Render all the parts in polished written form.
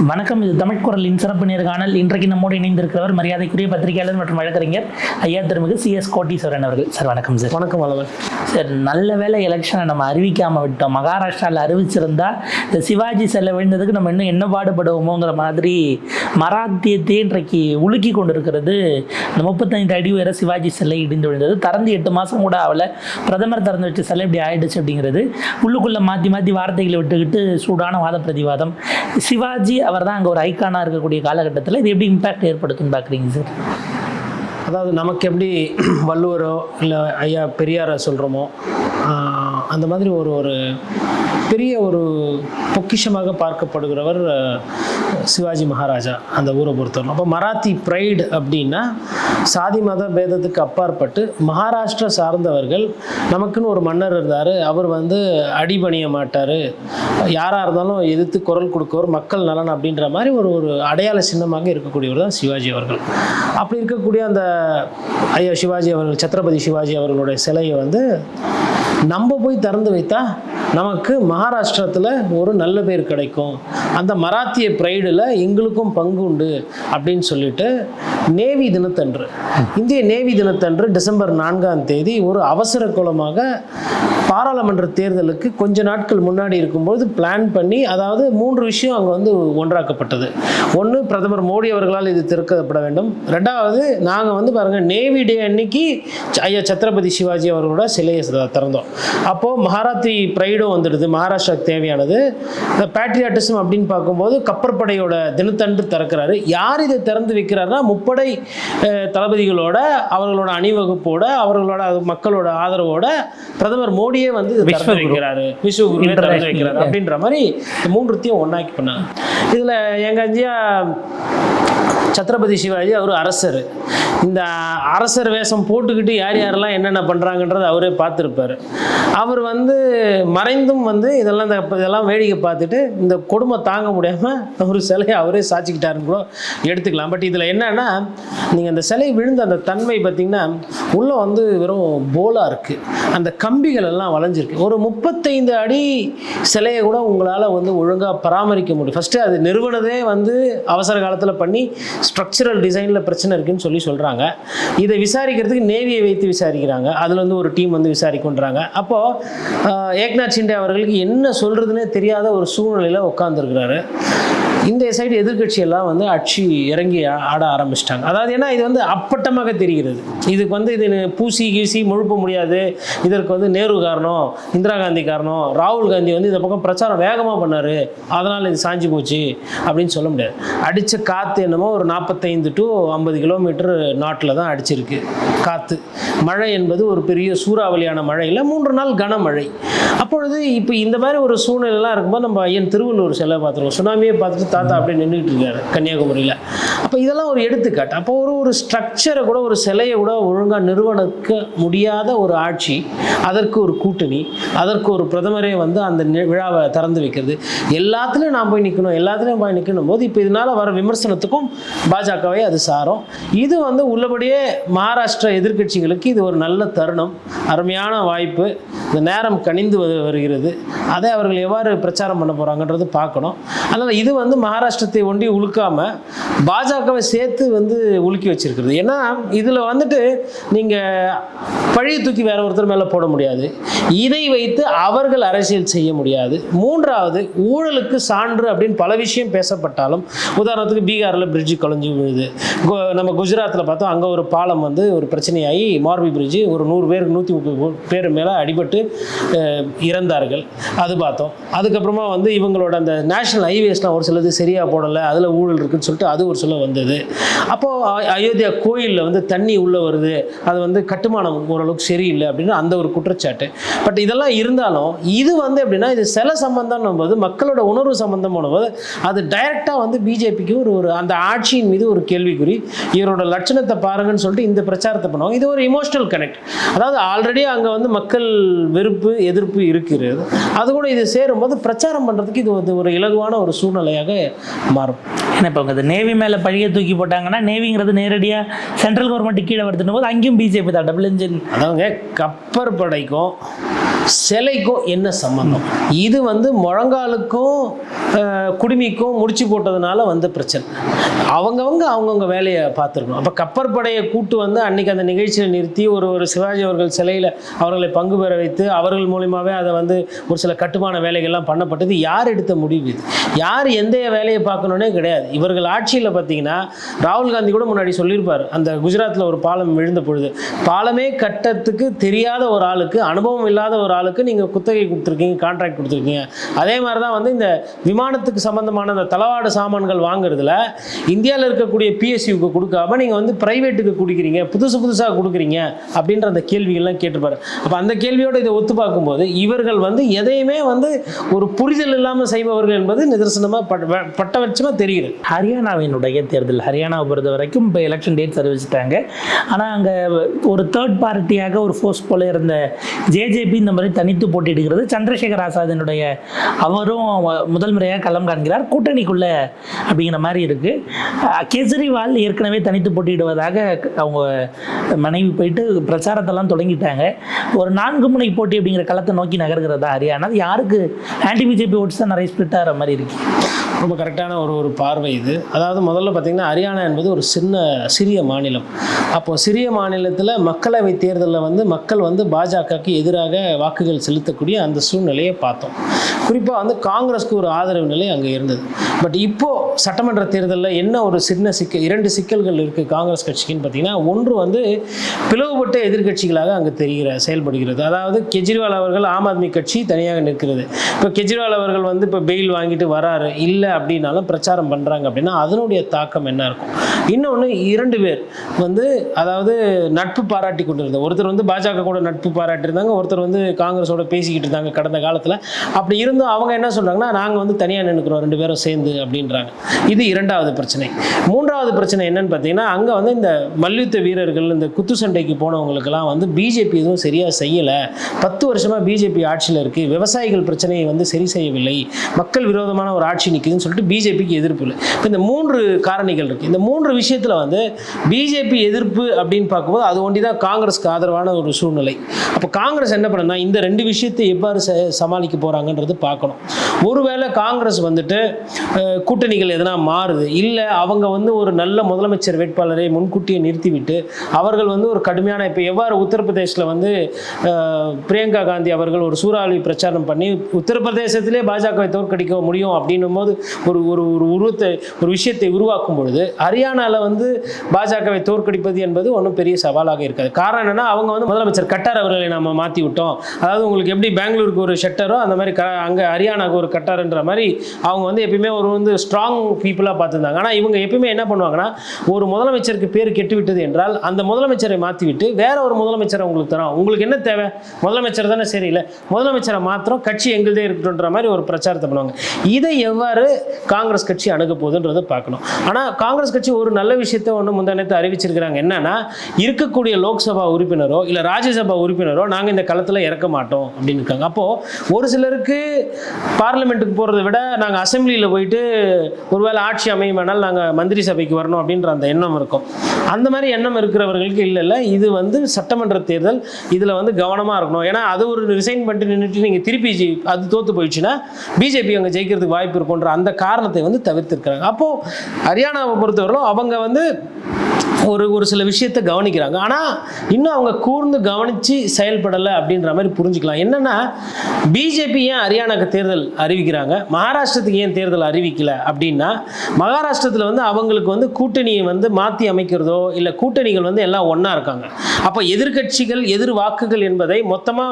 வணக்கம். இது தமிழ் குரலின் சிறப்பு நேர்காணல். இன்றைக்கு நம்மோடு இணைந்திருக்கிறவர் மரியாதைக்குரிய பத்திரிகையாளர் மற்றும் வழக்கறிஞர் ஐயா திருமிகு CS கோட்டீஸ்வரன் அவர்கள். சார் வணக்கம் சார். வணக்கம் வளவன் சார். நல்ல வேளை எலெக்ஷனை நம்ம அறிவிக்காமல் விட்டோம். மகாராஷ்டிராவில் அறிவிச்சிருந்தா இந்த சிவாஜி சிலை விழுந்ததுக்கு நம்ம இன்னும் என்ன பாடுபடுவோமோங்கிற மாதிரி மராத்தியத்தை இன்றைக்கு உலுக்கி கொண்டிருக்கிறது. இந்த 35 அடி உயர சிவாஜி சிலை இடிந்து விழுந்தது. திறந்து 8 மாதம் கூட ஆகல. பிரதமர் திறந்து வச்ச சிலை இப்படி ஆயிடுச்சு அப்படிங்கிறது. உள்ளுக்குள்ளே மாற்றி மாற்றி வார்த்தைகளை விட்டுக்கிட்டு சூடான வாத பிரதிவாதம். சிவாஜி அவர் தான் அங்கே ஒரு ஐக்கானாக இருக்கக்கூடிய காலகட்டத்தில் இது எப்படி இம்பேக்ட் ஏற்படுத்துன்னு பார்க்குறீங்க சார்? அதாவது நமக்கு எப்படி வள்ளுவரோ இல்லை ஐயா பெரியாரை சொல்கிறோமோ அந்த மாதிரி ஒரு பெரிய ஒரு பொக்கிஷமாக பார்க்கப்படுகிறவர் சிவாஜி மகாராஜா அந்த ஊரை பொறுத்தவரை. அப்போ மராத்தி ப்ரைடு அப்படின்னா சாதி மத பேதத்துக்கு அப்பாற்பட்டு மகாராஷ்டிரா சார்ந்தவர்கள், நமக்குன்னு ஒரு மன்னர் இருந்தார், அவர் அடிபணிய மாட்டார், யாராக இருந்தாலும் எதிர்த்து குரல் கொடுக்கவர், மக்கள் நலன் அப்படின்ற மாதிரி ஒரு அடையாள சின்னமாக இருக்கக்கூடியவர் தான் சிவாஜி அவர்கள். அப்படி இருக்கக்கூடிய அந்த ஐயா சிவாஜி அவர்கள், சத்ரபதி சிவாஜி அவர்களுடைய சிலையை நம்ம போய் திறந்து வைத்தா நமக்கு மகாராஷ்டிரத்தில் ஒரு நல்ல பேர் கிடைக்கும், அந்த மராத்திய ப்ரைடில் எங்களுக்கும் பங்கு உண்டு அப்படின்னு சொல்லிட்டு நேவி தினத்தன்று, இந்திய நேவி தினத்தன்று டிசம்பர் 4ஆம் தேதி ஒரு அவசர கோலமாக பாராளுமன்ற தேர்தலுக்கு கொஞ்ச நாட்கள் முன்னாடி இருக்கும்போது பிளான் பண்ணி, அதாவது 3 விஷயம் அங்கே ஒன்றாக்கப்பட்டது. ஒன்று, பிரதமர் மோடி அவர்களால் இது திறக்கப்பட வேண்டும். 2வது, நாங்கள் பாருங்கள் நேவி டே அன்னைக்கு ஐயா சத்ரபதி சிவாஜி அவர்களோட சிலையை திறந்தோம். அப்போது மகாராத்தி ப்ரைடும் வந்துடுது, மகாராஷ்டிராவுக்கு தேவையானது. இந்த பேட்ரியாட்டிசம் அப்படின்னு பார்க்கும்போது கப்பற்படையோட தினத்தன்று திறக்கிறாரு. யார் இதை திறந்து வைக்கிறாருன்னா முப்படை தளபதிகளோட, அவர்களோட அணிவகுப்போட, அவர்களோட மக்களோட ஆதரவோட பிரதமர் மோடியே திறந்து வைக்கிறாரு, விஸ்வகுருவே திறந்து வைக்கிறாரு அப்படின்ற மாதிரி 3த்தையும் ஒன்னாக்கி பண்ணாங்க. இதில் எங்கள் ஐயா சத்ரபதி சிவாஜி அவர் அரசர். இந்த அரசர் வேஷம் போட்டுக்கிட்டு யார் யாரெல்லாம் என்னென்ன பண்ணுறாங்கன்றது அவரே பார்த்துருப்பார். அவர் மறைந்தும் இதெல்லாம் வேடிக்கை பார்த்துட்டு இந்த கொடுமை தாங்க முடியாமல் ஒரு சிலையை அவரே சாச்சிக்கிட்டாருன்னு கூட எடுத்துக்கலாம். பட் இதில் என்னன்னா, நீங்கள் அந்த சிலை விழுந்த அந்த தன்மை பார்த்திங்கன்னா உள்ளே வெறும் போலாக இருக்குது, அந்த கம்பிகள் எல்லாம் வளைஞ்சிருக்கு. ஒரு 35 அடி சிலையை கூட உங்களால் ஒழுங்காக பராமரிக்க முடியும். ஃபஸ்ட்டு அது நிறுவனதே அவசர காலத்தில் பண்ணி ஸ்ட்ரக்சரல் டிசைனில் பிரச்சனை இருக்குன்னு சொல்கிறாங்க. இதை விசாரிக்கிறதுக்கு நேவியை வைத்து விசாரிக்கிறாங்க. அதில் ஒரு டீம் விசாரிக்கின்றாங்க. அப்போது ஏக்நாத் ஷிண்டே அவர்களுக்கு என்ன சொல்கிறதுனே தெரியாத ஒரு சூழ்நிலையில் உட்காந்துருக்கிறாரு. இந்த சைடு எதிர்கட்சியெல்லாம் அட்சி இறங்கி ஆட ஆரம்பிச்சிட்டாங்க. அதாவது ஏன்னா இது அப்பட்டமாக தெரிகிறது. இதுக்கு இது பூசி கீசி முழுப்ப முடியாது. இதற்கு நேரு காரணம், இந்திரா காந்தி காரணம், ராகுல் காந்தி இந்த பக்கம் பிரச்சாரம் வேகமாக பண்ணார், அதனால் இது சாஞ்சி போச்சு அப்படின்னு சொல்ல முடியாது. அடித்த காற்று என்னமோ ஒரு 45 to 50 கிலோமீட்டர் நாட்டில் தான் அடிச்சிருக்கு காற்று. மழை என்பது ஒரு பெரிய சூறாவளியான மழையில் 3 நாள் கனமழை. அப்பொழுது இப்போ இந்த மாதிரி ஒரு சூழ்நிலைலாம் இருக்கும்போது நம்ம ஐயன் திருவள்ளுவர் சிலை பார்த்துருக்கோம். சுனாமியே பார்த்துட்டு தாத்தா அப்படியே நின்றுட்டு இருக்காரு கன்னியாகுமரியில். அப்போ இதெல்லாம் ஒரு எடுத்துக்காட்டு. அப்போ ஒரு ஸ்ட்ரக்சரை கூட, ஒரு சிலையை கூட ஒழுங்காக நிறுவனக்க முடியாத ஒரு ஆட்சி, அதற்கு ஒரு கூட்டணி, அதற்கு ஒரு பிரதமரே அந்த விழாவை திறந்து வைக்கிறது, எல்லாத்துலேயும் நான் போய் நிற்கணும், எல்லாத்துலேயும் போய் நிற்கணும் போது இப்போ இதனால் வர விமர்சனத்துக்கும் பாஜகவே அது சாரும். இது உள்ளபடியே மகாராஷ்டிரா எதிர்கட்சிகளுக்கு இது ஒரு நல்ல தருணம், அருமையான வாய்ப்பு. இந்த நேரம் கனிந்து வருகிறது. அதை அவர்கள் எவ்வாறு பிரச்சாரம் பண்ண போகிறாங்கன்றது பார்க்கணும். அதனால் இது மகாராஷ்டிரத்தை ஒண்டி உழுக்காமல் பாஜகவை சேர்த்து உலுக்கி வச்சிருக்கிறது. ஏன்னா இதில் நீங்கள் பழைய தூக்கி வேற ஒருத்தர் மேலே போட முடியாது, இதை வைத்து அவர்கள் அரசியல் செய்ய முடியாது. 3வது, ஊழலுக்கு சான்று அப்படின்னு பல விஷயம் பேசப்பட்டாலும், உதாரணத்துக்கு பீகாரில் பிரிட்ஜு கலைஞ்சு விழுது, நம்ம குஜராத்தில் பார்த்தோம், அங்கே ஒரு பாலம் ஒரு பிரச்சனையாகி மார்பி பிரிட்ஜு ஒரு 100 பேர் 130 பேர் மேலே அடிபட்டு இறந்தார்கள், அது பார்த்தோம். அதுக்கப்புறமா இவங்களோட அந்த நேஷனல் ஹைவேஸ்லாம் ஒரு சிலது சரியாக போடலை, அதில் ஊழல் இருக்குன்னு சொல்லிட்டு அது ஒரு சில வந்தது. அப்போது அயோத்தியா கோயிலில் தண்ணி உள்ளே வருது, அது கட்டுமானம் ஓரளவுக்கு சரியில்லை அப்படின்னு அந்த ஒரு குற்றச்சாட்டு. பட் இதெல்லாம் இருந்தாலும் இது எப்படின்னா, இது சில சம்பந்தம் போது, மக்களோட உணர்வு சம்பந்தம் போது அது டைரெக்டாக பிஜேபிக்கு ஒரு அந்த ஆட்சியின் மீது ஒரு கேள்விக்குறி. இவரோட லட்சணத்தை பாருங்கன்னு சொல்லிட்டு இந்த பிரச்சாரத்தை பண்ணுவாங்க. இது ஒரு இமோஷனல் கனெக்ட். அதாவது ஆல்ரெடி அங்கே மக்கள் வெறுப்பு எதிர்ப்பு இருக்கிறது, அது கூட இது சேரும்போது பிரச்சாரம் பண்ணுறதுக்கு இது ஒரு இலகுவான ஒரு சூழ்நிலையாக மாறும். ஏன்னா இப்போ இந்த நேவி மேலே பழி நிறைய தூக்கி போட்டாங்கன்னா நேவிங்கிறது நேரடியாக சென்ட்ரல் கவர்மெண்ட் கீழே வருதுன்னு போது அங்கேயும் பிஜேபி தான் டபுள் இன்ஜின். அதாவங்க கப்பர் படைக்கும் சிலைக்கும் என்ன சம்பந்தம்? இது முழங்காலுக்கும் குடுமிக்கும் முடிச்சு போட்டதுனால வந்த பிரச்சனை. அவங்கவுங்க வேலையை பார்த்துருக்கணும். அப்போ கப்பர் படையை கூட்டு அன்னைக்கு அந்த நிகழ்ச்சியில் நிறுத்தி ஒரு சிவாஜி அவர்கள் சிலையில் அவர்களை பங்கு பெற வைத்து அவர்கள் மூலியமாகவே அதை ஒரு சில கட்டுமான வேலைகள்லாம் பண்ணப்பட்டது. யார் எடுத்த முடிவு இது? யார் எந்த வேலையை பார்க்கணுன்னே கிடையாது. இவர்கள் ஆட்சியில் பார்த்தீங்கன்னா ராகுல் காந்தி கூட முன்னாடி சொல்லியிருப்பார், அந்த குஜராத்தில் ஒரு பாலம் விழுந்த பொழுது பாலமே கட்டத்துக்கு தெரியாத ஒரு ஆளுக்கு, அனுபவம் இல்லாத ஒரு ஆளுக்கு நீங்கள் குத்தகை கொடுத்துருக்கீங்க, கான்ட்ராக்ட் கொடுத்துருக்கீங்க. அதே மாதிரி தான் இந்த விமானத்துக்கு சம்பந்தமான அந்த தளவாட சாமான்கள் வாங்குறதுல இந்தியாவில் இருக்கக்கூடிய பிஎஸ்யூக்கு கொடுக்காம நீங்கள் பிரைவேட்டுக்கு கொடுக்குறீங்க, புதுசாக கொடுக்குறீங்க அப்படின்ற அந்த கேள்விகள்லாம் கேட்டுப்பாரு. அப்போ அந்த கேள்வியோடு இதை ஒத்து பார்க்கும்போது இவர்கள் எதையுமே ஒரு புரிதல் இல்லாமல் செய்பவர்கள் என்பது நிதர்சனமாக பட்டவட்சமாக தெரிகிறது. ஹரியானாவினுடைய தேர்தல், ஹரியானாவை பொறுத்த வரைக்கும் இப்போ எலெக்ஷன் டேட்ஸ் அறிவிச்சிட்டாங்க. ஆனால் அங்கே ஒரு தேர்ட் பார்ட்டியாக ஒரு ஃபோர்ஸ் போல இருந்த ஜேஜேபி இந்த மாதிரி தனித்து போட்டியிடுகிறது. சந்திரசேகர் ஆசாதினுடைய அவரும் முதல் முறையாக களம் காண்கிறார் கூட்டணிக்குள்ள அப்படிங்கிற மாதிரி இருக்கு. கெஜ்ரிவால் ஏற்கனவே தனித்து போட்டியிடுவதாக அவங்க மனைவி போயிட்டு பிரச்சாரத்தெல்லாம் தொடங்கிட்டாங்க. ஒரு 4 முனை போட்டி அப்படிங்கிற களத்தை நோக்கி நகர்கிறதா ஹரியானா? யாருக்கு ஆன்டி பிஜேபி ஓட்ஸ் தான் நிறைய ஸ்பிளிட் ஆகிற மாதிரி இருக்கு. ரொம்ப கரெக்டான ஒரு பார்வை இது. அதாவது முதல்ல பார்த்திங்கன்னா ஹரியானா என்பது ஒரு சிறிய மாநிலம். அப்போது சிறிய மாநிலத்தில் மக்களவை தேர்தலில் மக்கள் பாஜகவுக்கு எதிராக வாக்குகள் செலுத்தக்கூடிய அந்த சூழ்நிலையை பார்த்தோம். குறிப்பாக காங்கிரஸ்க்கு ஒரு ஆதரவு நிலை அங்கே இருந்தது. பட் இப்போது சட்டமன்ற தேர்தலில் என்ன ஒரு சின்ன இரண்டு சிக்கல்கள் இருக்குது காங்கிரஸ் கட்சிக்குன்னு பார்த்தீங்கன்னா, ஒன்று பிளவுபட்ட எதிர்கட்சிகளாக அங்கே செயல்படுகிறது. அதாவது கெஜ்ரிவால் அவர்கள் ஆம் ஆத்மி கட்சி தனியாக நிற்கிறது. இப்போ கெஜ்ரிவால் அவர்கள் இப்போ பெயில் வாங்கிட்டு வராரு, இல்லை அப்படின்னாலும் பிரச்சாரம் பண்ணுறாங்க அப்படின்னா அதனுடைய தாக்கம் என்ன இருக்கும்? இன்னொன்று 2 பேர் அதாவது நட்பு பாராட்டி கொண்டு இருந்தாங்க. ஒருத்தர் பாஜக கூட நட்பு பாராட்டியிருந்தாங்க, ஒருத்தர் காங்கிரஸோட பேசிக்கிட்டு இருந்தாங்க கடந்த காலத்தில். அப்படி இருந்தும் அவங்க என்ன சொல்கிறாங்கன்னா, நாங்கள் தனியாக நின்றுக்கிறோம் 2 பேரும் சேர்ந்து அப்படின்றாங்க. இது 2வது பிரச்சனை. 3வது பிரச்சனை என்னன்னு பார்த்தீங்கன்னா, அங்கே இந்த மல்யுத்த வீரர்கள், இந்த குத்து சண்டைக்கு போனவங்களுக்கெல்லாம் பிஜேபி எதுவும் சரியாக செய்யலை. 10 வருஷமாக பிஜேபி ஆட்சியில் இருக்குது, விவசாயிகள் பிரச்சனையை சரி செய்யவில்லை, மக்கள் விரோதமான ஒரு ஆட்சி நிற்குதுன்னு சொல்லிட்டு பிஜேபிக்கு எதிர்ப்பு இல்லை. இந்த 3 காரணிகள் இருக்குது. இந்த 3 விஷயத்தில் பிஜேபி எதிர்ப்பு அப்படின்னு பார்க்கும்போது அது ஒண்டி தான் காங்கிரஸ்க்கு ஆதரவான ஒரு சூழ்நிலை. அப்போ காங்கிரஸ் என்ன பண்ணுன்னா, இந்த 2 விஷயத்தை எவ்வாறு சமாளிக்க போகிறாங்கன்றது பார்க்கணும். ஒருவேளை காங்கிரஸ் கூட்டணிகள் எதனா மாறுது, இல்லை அவங்க ஒரு நல்ல முதலமைச்சர் வேட்பாளரை முன்கூட்டியே நிறுத்திவிட்டு அவர்கள் ஒரு கடுமையான, இப்போ எவ்வாறு உத்தரப்பிரதேசில் பிரியங்கா காந்தி அவர்கள் ஒரு சூறாவளி பிரச்சாரம் பண்ணி உத்தரப்பிரதேசத்திலே பாஜகவை தோற்கடிக்க முடியும் அப்படின்னும் போது ஒரு விஷயத்தை உருவாக்கும் பொழுது ஹரியானாவில் பாஜகவை தோற்கடிப்பது என்பது ஒன்றும் பெரிய சவாலாக இருக்காது. காரணம் என்னன்னா, அவங்க முதலமைச்சர் கட்டார் அவர்களை நம்ம மாற்றி விட்டோம். அதாவது உங்களுக்கு எப்படி பெங்களூருக்கு ஒரு ஷட்டரோ அந்த மாதிரி அங்கே ஹரியானாவுக்கு ஒரு கட்டார்ன்ற மாதிரி அவங்க எப்பயுமே ஒரு ஸ்ட்ராங் பீப்புளாக பார்த்துருந்தாங்க. ஆனால் இவங்க எப்பயுமே என்ன பண்ணுவாங்கன்னா, ஒரு முதலமைச்சருக்கு பேர் கெட்டுவிட்டது என்றால் அந்த முதலமைச்சரை மாற்றிவிட்டு வேற ஒரு முதலமைச்சரை உங்களுக்கு தரோம், உங்களுக்கு என்ன தேவை, முதலமைச்சர் தானே சரியில்லை, முதலமைச்சரை மாத்திரம், கட்சி எங்களுதே இருக்கட்டும்ன்ற மாதிரி ஒரு பிரச்சாரத்தை பண்ணுவாங்க. இதை எவ்வாறு காங்கிரஸ் கட்சி அணுக போகுதுன்றதை பார்க்கணும். ஆனால் காங்கிரஸ் கட்சி ஒரு நல்ல விஷயத்தை முந்தானத்தை அறிவிச்சிருக்கிறாங்க. என்னன்னா, இருக்கக்கூடிய லோக்சபா உறுப்பினரோ இல்லை ராஜ்யசபா உறுப்பினரோ நாங்கள் இந்த களத்தில் இறக்க மாட்டோம் அப்படின்னு இருக்காங்க. அப்போது ஒரு சிலருக்கு பார்லிமெண்ட்டுக்கு போகிறத விட நாங்கள் அசம்பிளியில் போயிட்டு ஒருவேளை ஆட்சி அமையுமானால் நாங்கள் மந்திரி சபைக்கு வரணும் அப்படின்ற அந்த எண்ணம் இருக்கும். அந்த மாதிரி எண்ணம் இருக்கிறவர்களுக்கு இல்லை, இது சட்டமன்ற தேர்தல், இதில் கவனமாக இருக்கணும். ஏன்னா அது ஒரு ரிசைன் பண்ணிட்டு நின்றுட்டு நீங்கள் திருப்பி அது தோற்று போயிடுச்சுன்னா பிஜேபி அங்கே ஜெயிக்கிறதுக்கு வாய்ப்பு இருக்குன்ற அந்த காரணத்தை தவிர்த்திருக்கிறாங்க. அப்போது ஹரியானாவை பொறுத்தவரையிலும் அவங்க ஒரு சில விஷயத்தை கவனிக்கிறாங்க. ஆனால் இன்னும் அவங்க கூர்ந்து கவனித்து செயல்படலை அப்படின்ற மாதிரி புரிஞ்சுக்கலாம். என்னென்னா, பிஜேபி ஏன் ஹரியானாக்கு தேர்தல் அறிவிக்கிறாங்க, மகாராஷ்டிரத்துக்கு ஏன் தேர்தல் அறிவிக்கலை அப்படின்னா, மகாராஷ்டிரத்தில் அவங்களுக்கு கூட்டணியை மாற்றி அமைக்கிறதோ இல்லை கூட்டணிகள் எல்லாம் ஒன்றா இருக்காங்க. அப்போ எதிர்கட்சிகள் எதிர் வாக்குகள் என்பதை மொத்தமாக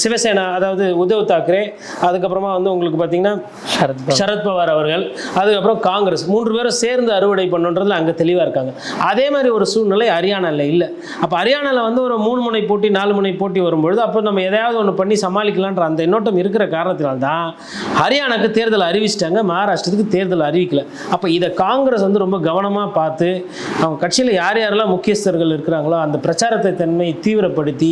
சிவசேனா, அதாவது உத்தவ் தாக்கரே, அதுக்கப்புறமா உங்களுக்கு பார்த்தீங்கன்னா சரத்பவார் அவர்கள், அதுக்கப்புறம் காங்கிரஸ், 3 பேரும் சேர்ந்து அறுவடை பண்ணுன்றதுல அங்கே தெளிவாக இருக்காங்க. அதே மாதிரி ஒரு சூழ்நிலை ஹரியானாவில் இல்லை. அப்போ ஹரியானாவில் ஒரு 3 முனை போட்டி 4 முனை போட்டி வரும்பொழுது அப்போ நம்ம எதையாவது ஒன்று பண்ணி சமாளிக்கலான்ற அந்த எண்ணோட்டம் இருக்கிற காரணத்தினால்தான் ஹரியானாக்கு தேர்தல் அறிவிச்சிட்டாங்க, மகாராஷ்டிரத்துக்கு தேர்தல் அறிவிக்கலை. அப்போ இதை காங்கிரஸ் ரொம்ப கவனமாக பார்த்து அவங்க கட்சியில் யார் யாரெல்லாம் முக்கியஸ்தர்கள் இருக்கிறாங்களோ அந்த பிரச்சாரத்தை தன்மையை தீவிரப்படுத்தி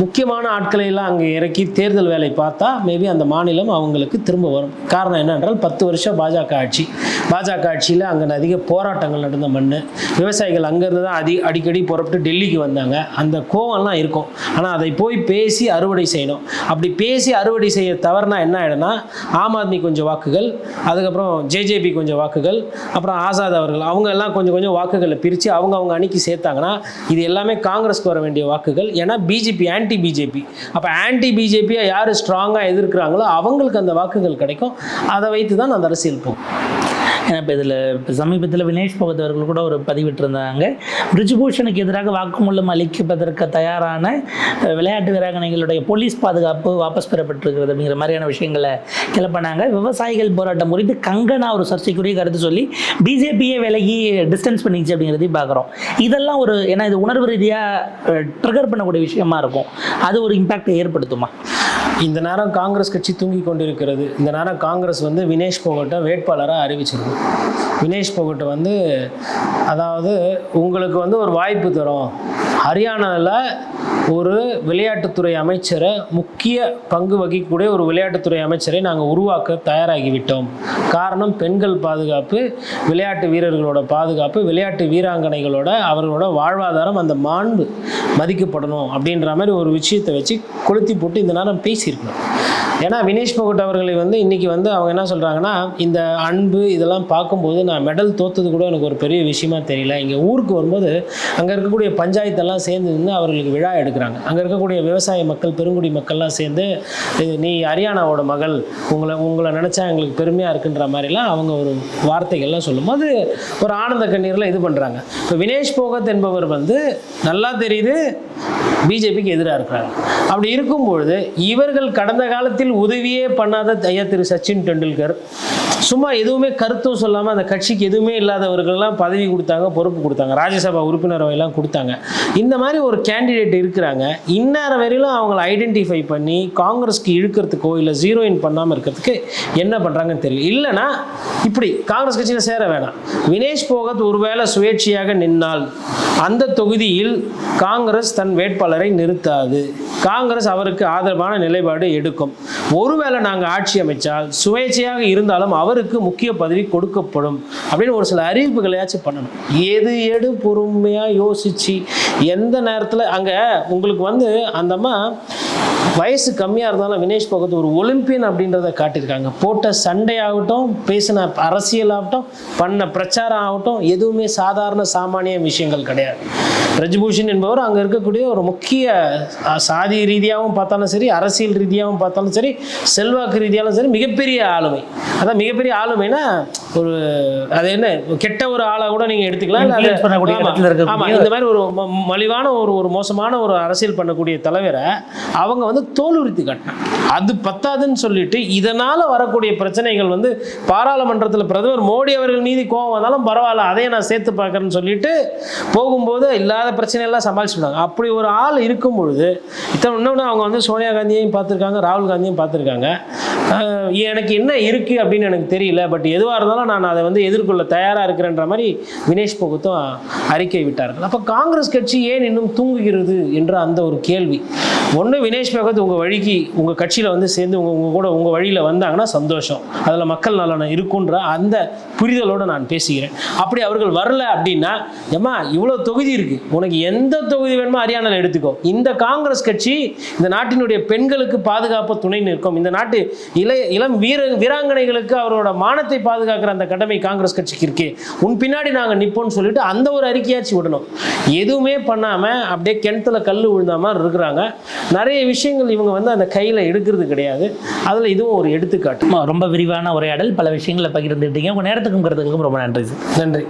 முக்கியமான ஆட்களை எல்லாம் அங்கே இறக்கி தேர்தல் வேலை பார்த்தா மேபி அந்த மாநிலம் அவங்களுக்கு திரும்ப வரும். காரணம் காரணம் என்னென்றால் 10 வருஷம் பாஜக ஆட்சியில் அங்கே அதிக போராட்டங்கள் நடந்த மண். விவசாயிகள் அங்கேருந்து தான் அடிக்கடி புறப்பட்டு டெல்லிக்கு வந்தாங்க. அந்த கோவம்லாம் இருக்கும். ஆனால் அதை போய் பேசி அறுவடை செய்யணும். அப்படி பேசி அறுவடை செய்ய தவறுனா என்ன ஆகிடும்னா, ஆம் ஆத்மி கொஞ்சம் வாக்குகள், அதுக்கப்புறம் ஜேஜேபி கொஞ்சம் வாக்குகள், அப்புறம் ஆசாத் அவர்கள், அவங்க எல்லாம் கொஞ்சம் கொஞ்சம் வாக்குகளை பிரித்து அவங்க அணிக்கு சேர்த்தாங்கன்னா இது எல்லாமே காங்கிரஸ்க்கு வர வேண்டிய வாக்குகள். ஏன்னா பிஜேபி ஆன்டி பிஜேபி. அப்போ ஆன்டி பிஜேபியை யார் ஸ்ட்ராங்காக எதிர்க்கிறாங்களோ அவங்களுக்கு அந்த வாக்குகள் கிடைக்கும். அதை வைத்து தான் அந்த அரசியல் போகும். ஏன்னா இப்போ சமீபத்தில் வினேஷ் போகத் அவர்கள் கூட ஒரு பதிவிட்டிருந்தாங்க, பிரிஜ்பூஷனுக்கு எதிராக வாக்குமூலம் அளிப்பதற்கு தயாரான விளையாட்டு வீராங்கனைகளுடைய போலீஸ் பாதுகாப்பு வாபஸ் பெறப்பட்டிருக்கிறது அப்படிங்கிற மாதிரியான விஷயங்களை கிளப்பினாங்க. விவசாயிகள் போராட்டம் குறித்து கங்கனா ஒரு சர்ச்சைக்குரிய கருத்து சொல்லி பிஜேபியே விலகி டிஸ்டன்ஸ் பண்ணிச்சு அப்படிங்கிறதையும் பார்க்குறோம். இதெல்லாம் ஏன்னா இது உணர்வு ரீதியாக ட்ரிகர் பண்ணக்கூடிய விஷயமா இருக்கும். அது ஒரு இம்பாக்டை ஏற்படுத்துமா? இந்த நேரம் காங்கிரஸ் கட்சி தூங்கி கொண்டிருக்கிறது. இந்த நேரம் காங்கிரஸ் வினேஷ் போகட்டை வேட்பாளராக அறிவிச்சிருக்கும். வினேஷ் போகட்டை அதாவது உங்களுக்கு ஒரு வாய்ப்பு தரும், ஹரியானாவில் ஒரு விளையாட்டுத்துறை அமைச்சரை, முக்கிய பங்கு வகிக்கக்கூடிய ஒரு விளையாட்டுத்துறை அமைச்சரை நாங்கள் உருவாக்க தயாராகிவிட்டோம். காரணம் பெண்கள் பாதுகாப்பு, விளையாட்டு வீரர்களோட பாதுகாப்பு, விளையாட்டு வீராங்கனைகளோட அவர்களோட வாழ்வாதாரம், அந்த மாண்பு மதிக்கப்படணும் அப்படின்ற மாதிரி ஒரு விஷயத்தை வச்சு கொளுத்தி போட்டு இந்த நேரம் பேசியிருக்கணும். ஏன்னா வினேஷ் போகட் அவர்களை இன்றைக்கி அவங்க என்ன சொல்கிறாங்கன்னா, இந்த அன்பு இதெல்லாம் பார்க்கும்போது நான் மெடல் தோற்றது கூட எனக்கு ஒரு பெரிய விஷயமா தெரியல. இங்கே ஊருக்கு வரும்போது அங்கே இருக்கக்கூடிய பஞ்சாயத்தெல்லாம் சேர்ந்து நின்று அவர்களுக்கு விழா எடுக்கிறாங்க. அங்கே இருக்கக்கூடிய விவசாய மக்கள், பெருங்குடி மக்கள்லாம் சேர்ந்து, நீ ஹரியானாவோட மகள், உங்களை நினச்சா எங்களுக்கு பெருமையாக இருக்குன்ற மாதிரிலாம் அவங்க ஒரு வார்த்தைகள்லாம் சொல்லும்போது ஒரு ஆனந்த கண்ணீரில் இது பண்ணுறாங்க. இப்போ வினேஷ் போகத் என்பவர் நல்லா தெரியுது பிஜேபிக்கு எதிராக இருக்கிறாங்க. அப்படி இருக்கும்பொழுது இவர்கள் கடந்த காலத்தில் உதவியே பண்ணாத ஐயா திரு சச்சின் டெண்டுல்கர், சும்மா எதுவுமே கருத்தும் சொல்லாமல் அந்த கட்சிக்கு எதுவுமே இல்லாதவர்கள்லாம் பதவி கொடுத்தாங்க, பொறுப்பு கொடுத்தாங்க, ராஜ்யசபா உறுப்பினரெல்லாம் கொடுத்தாங்க. இந்த மாதிரி ஒரு கேண்டிடேட் இருக்கிறாங்க. இந்நேரம் வரையிலும் அவங்களை ஐடென்டிஃபை பண்ணி காங்கிரஸ்க்கு இழுக்கிறதுக்கோ இல்லை ஜீரோயின் பண்ணாமல் இருக்கிறதுக்கு என்ன பண்ணுறாங்கன்னு தெரியல. இல்லைனா இப்படி காங்கிரஸ் கட்சியில் சேர வேணாம். வினேஷ் போகத் ஒருவேளை சுயேட்சையாக நின்னால் அந்த தொகுதியில் காங்கிரஸ் தன் வேட்பாளரை நிறுத்தாது. காங்கிரஸ் அவருக்கு ஆதரவான நிலைப்பாடு எடுக்கும். ஒருவேளை நாங்கள் ஆட்சி அமைச்சால் சுயேட்சையாக இருந்தாலும் அவருக்கு முக்கிய பதவி கொடுக்கப்படும் அப்படின்னு ஒரு சில அறிவிப்புகளையாச்சும் பண்ணணும். எது பொறுமையாக யோசிச்சு எந்த நேரத்தில் அங்கே உங்களுக்கு அந்தம்மா வயசு கம்மியாக இருந்தாலும் வினேஷ் போகத் ஒரு ஒலிம்பியன் அப்படின்றத காட்டியிருக்காங்க. போட்ட சண்டையாகட்டும், பேசின அரசியலாகட்டும், பண்ண பிரச்சாரம் ஆகட்டும், எதுவுமே சாதாரண சாமானிய விஷயங்கள் கிடையாது. பிரிஜ்பூஷன் என்பவர் அங்கே இருக்கக்கூடிய ஒரு முக்கிய சாதி ரீதியாகவும் பார்த்தாலும் சரி, அரசியல் ரீதியாகவும் பார்த்தாலும் சரி, செல்வாக்கு ரீதியாலும் சரி, மிகப்பெரிய ஆளுமை. அதான் மிகப்பெரிய ஆளுமைனா ஒரு அது என்ன கெட்ட ஒரு ஆளாக கூட நீங்கள் எடுத்துக்கலாம். ஆமாம், இந்த மாதிரி ஒரு மலிவான ஒரு மோசமான ஒரு அரசியல் பண்ணக்கூடிய தலைவரை அவங்க தோலுரித்து காட்டினாங்க. அது பத்தாதுன்னு சொல்லிட்டு இதனால் வரக்கூடிய பிரச்சனைகள் பாராளுமன்றத்தில் பிரதமர் மோடி அவர்கள் மீது கோபம் வந்தாலும் பரவாயில்ல, அதையே நான் சேர்த்து பார்க்குறேன்னு சொல்லிட்டு போகும்போது இல்லாத பிரச்சனையெல்லாம் சமாளிச்சுட்டாங்க. அப்படி ஒரு ஆள் இருக்கும் பொழுது இன்னொன்று அவங்க சோனியா காந்தியையும் பார்த்துருக்காங்க, ராகுல் காந்தியும் பார்த்துருக்காங்க. எனக்கு என்ன இருக்குது அப்படின்னு எனக்கு தெரியல, பட் எதுவாக இருந்தாலும் நான் அதை எதிர்கொள்ள தயாராக இருக்கிறேன்ற மாதிரி வினேஷ் போகத்தும் அறிக்கை விட்டார்கள். அப்போ காங்கிரஸ் கட்சி ஏன் இன்னும் தூங்குகிறது என்ற அந்த ஒரு கேள்வி. ஒன்று வினேஷ் போகத் உங்கள் வழிக்கு உங்கள் கட்சியில் சேர்ந்து உங்கள் வழியில் வந்தாங்கன்னா சந்தோஷம், அதில் மக்கள் நலன் இருக்குன்ற அந்த புரிதலோடு நான் பேசுகிறேன். அப்படி அவர்கள் வரல அப்படின்னா, ஏம்மா இவ்வளோ தொகுதி இருக்குது, உனக்கு எந்த தொகுதி வேணுமோ ஹரியானாவில் எடுத்துக்கோ. இந்த காங்கிரஸ் கட்சி இந்த நாட்டினுடைய பெண்களுக்கு பாதுகாப்பு துணை நிற்கும். இந்த நாட்டு இளம் வீராங்கனைகளுக்கு அவரோட மானத்தை பாதுகாக்கிற அந்த கடமை காங்கிரஸ் கட்சிக்கு இருக்கே, உன் பின்னாடி நாங்கள் நிற்போம்னு சொல்லிட்டு அந்த ஒரு அறிக்கையாச்சு விடணும். எதுவுமே பண்ணாமல் அப்படியே கிணத்துல கல் விழுந்த மாதிரி இருக்கிறாங்க. நிறைய விஷயங்கள் இவங்க அந்த கையில் எடுக்கிறது கிடையாது. அதில் இதுவும் ஒரு எடுத்துக்காட்டு. ரொம்ப விரிவான உரையாடல், பல விஷயங்களை பகிர்ந்துட்டீங்க. உங்கள் நேரத்துக்கும் கருத்துக்களுக்கும் ரொம்ப நன்றி சார். நன்றி.